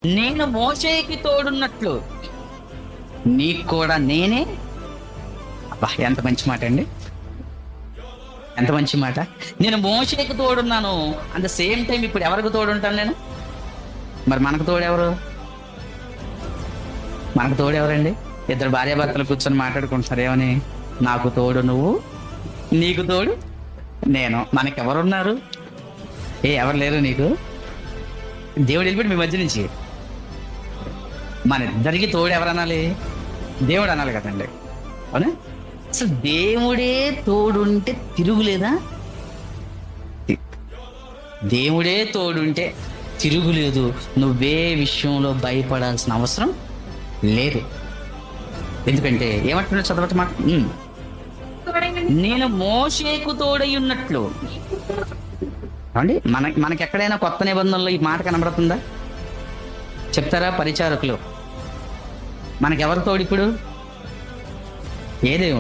నేను మోషేకి తోడున్నట్లు నీకు కూడా నేనే. అబ్బా, ఎంత మంచి మాట అండి, ఎంత మంచి మాట. నేను మోషేకి తోడున్నాను, అట్ ద సేమ్ టైం ఇప్పుడు ఎవరికి తోడుంటాను నేను? మరి మనకు తోడెవరు? మనకు తోడెవరండి? ఇద్దరు భార్యాభర్తలు కూర్చొని మాట్లాడుకుంటున్నారు ఏమని? నాకు తోడు నువ్వు, నీకు తోడు నేను. మనకెవరున్నారు? ఎవరు లేరు నీకు. దేవుడు వెళ్ళిపోయి మీ మధ్య నుంచి. మన ఇద్దరికి తోడు ఎవరనాలి? దేవుడు అనాలి కదండి, అవునా? అసలు దేవుడే తోడుంటే తిరుగులేదా? దేవుడే తోడుంటే తిరుగులేదు. నువ్వే విషయంలో భయపడాల్సిన అవసరం లేదు. ఎందుకంటే ఏమంటున్నాడు చదవటం మాట, నేను మోషేకు తోడై ఉన్నట్లు. అండి మనకి ఎక్కడైనా కొత్త నిబంధనలో ఈ మాట కనబడుతుందా? చెప్తారా పరిచారకులు? మనకెవరు తోడు ఇప్పుడు? ఏ దేవుడు?